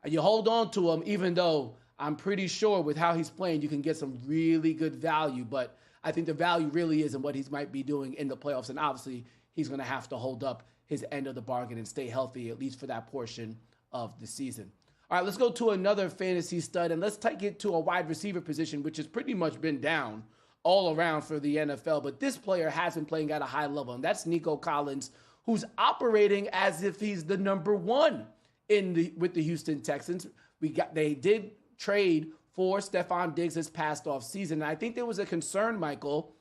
you hold on to him, even though I'm pretty sure with how he's playing, you can get some really good value. But I think the value really is in what he might be doing in the playoffs. And obviously, he's going to have to hold up his end of the bargain and stay healthy, at least for that portion of the season. All right, let's go to another fantasy stud, and let's take it to a wide receiver position, which has pretty much been down all around for the NFL. But this player has been playing at a high level, and that's Nico Collins, who's operating as if he's the number one with the Houston Texans. They did trade for Stephon Diggs this past offseason, and I think there was a concern, Michael,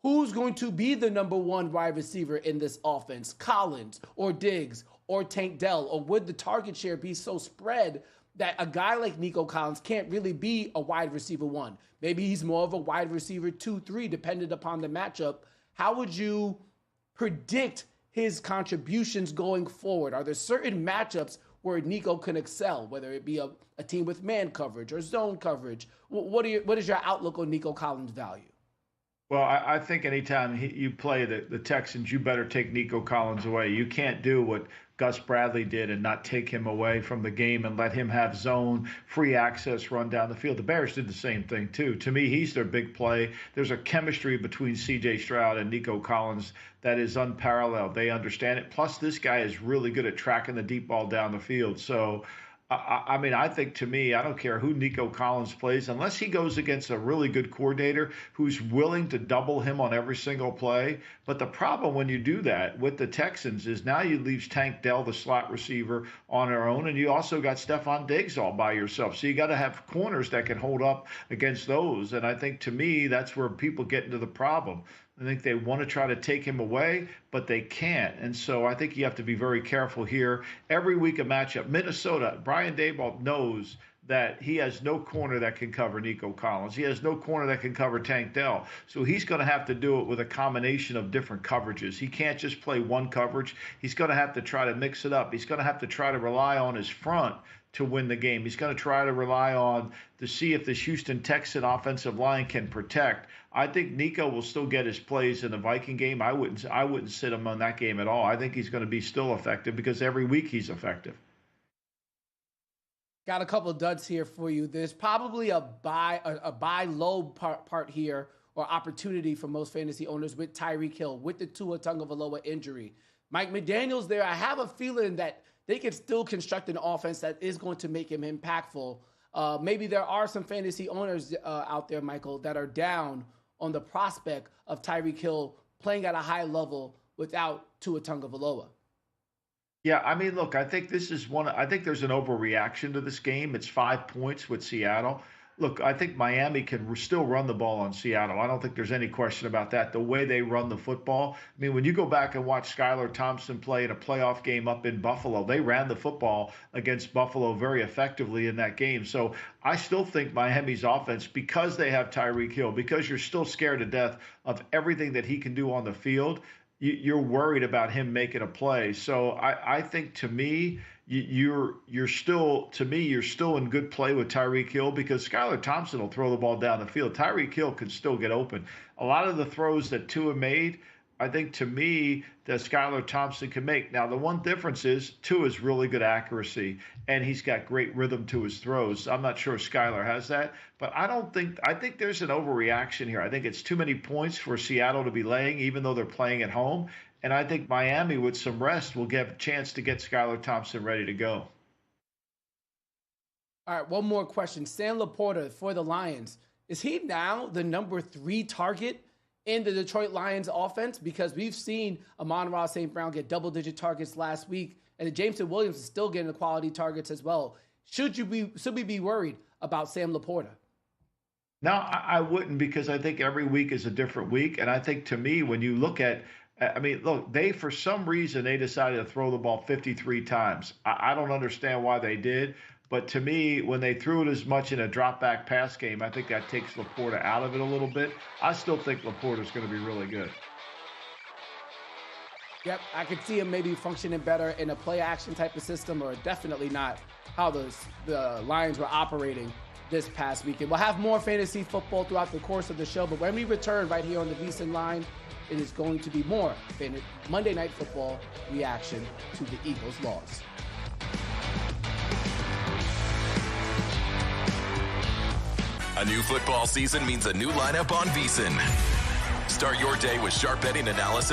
who's going to be the number one wide receiver in this offense, Collins or Diggs or Tank Dell, or would the target share be so spread that a guy like Nico Collins can't really be a wide receiver 1? Maybe he's more of a wide receiver 2-3, dependent upon the matchup. How would you predict his contributions going forward? Are there certain matchups where Nico can excel, whether it be a team with man coverage or zone coverage? What is your outlook on Nico Collins' value? Well, I think anytime you play the Texans, you better take Nico Collins away. You can't do what Gus Bradley did and not take him away from the game and let him have zone, free access, run down the field. The Bears did the same thing, too. To me, he's their big play. There's a chemistry between C.J. Stroud and Nico Collins that is unparalleled. They understand it. Plus, this guy is really good at tracking the deep ball down the field. So, I mean, I think to me, I don't care who Nico Collins plays, unless he goes against a really good coordinator who's willing to double him on every single play. But the problem when you do that with the Texans is now you leave Tank Dell, the slot receiver, on their own, and you also got Stephon Diggs all by yourself. So you got to have corners that can hold up against those. And I think to me, that's where people get into the problem. I think they want to try to take him away, but they can't. And so I think you have to be very careful here. Every week a matchup. Minnesota, Brian Daboll knows that he has no corner that can cover Nico Collins. He has no corner that can cover Tank Dell. So he's going to have to do it with a combination of different coverages. He can't just play one coverage. He's going to have to try to mix it up. He's going to have to try to rely on his front to win the game. He's going to try to rely on to see if this Houston Texan offensive line can protect. I think Nico will still get his plays in the Viking game. I wouldn't sit him on that game at all. I think he's going to be still effective because every week he's effective. Got a couple of duds here for you. There's probably a buy low part here, or opportunity for most fantasy owners with Tyreek Hill, with the Tua Tagovailoa injury. Mike McDaniels there, I have a feeling that they can still construct an offense that is going to make him impactful. Maybe there are some fantasy owners out there, Michael, that are down on the prospect of Tyreek Hill playing at a high level without Tua Tagovailoa. Yeah, I mean, look, I think there's an overreaction to this game. It's 5 points with Seattle. Look, I think Miami can still run the ball on Seattle. I don't think there's any question about that. The way they run the football. I mean, when you go back and watch Skylar Thompson play in a playoff game up in Buffalo, they ran the football against Buffalo very effectively in that game. So I still think Miami's offense, because they have Tyreek Hill, because you're still scared to death of everything that he can do on the field, you're worried about him making a play. So I think to me, you're still in good play with Tyreek Hill, because Skylar Thompson will throw the ball down the field. Tyreek Hill can still get open. A lot of the throws that Tua made, I think to me that Skylar Thompson can make. Now, the one difference is Tua's really good accuracy, and he's got great rhythm to his throws. I'm not sure Skylar has that, but I think there's an overreaction here. I think it's too many points for Seattle to be laying, even though they're playing at home. And I think Miami, with some rest, will get a chance to get Skylar Thompson ready to go. All right, one more question. Sam LaPorta for the Lions. Is he now the number 3 target in the Detroit Lions offense? Because we've seen Amon-Ra St. Brown get double-digit targets last week, and Jameson Williams is still getting the quality targets as well. Should we be worried about Sam LaPorta? No, I wouldn't, because I think every week is a different week. And I think, to me, when you look at, look, for some reason, they decided to throw the ball 53 times. I don't understand why they did. But to me, when they threw it as much in a drop-back pass game, I think that takes LaPorta out of it a little bit. I still think LaPorta is going to be really good. Yep, I could see him maybe functioning better in a play-action type of system, or definitely not how the Lions were operating this past weekend. We'll have more fantasy football throughout the course of the show, but when we return right here on the VSiN line, it is going to be more Monday Night Football reaction to the Eagles' loss. A new football season means a new lineup on VSiN. Start your day with sharp betting analysis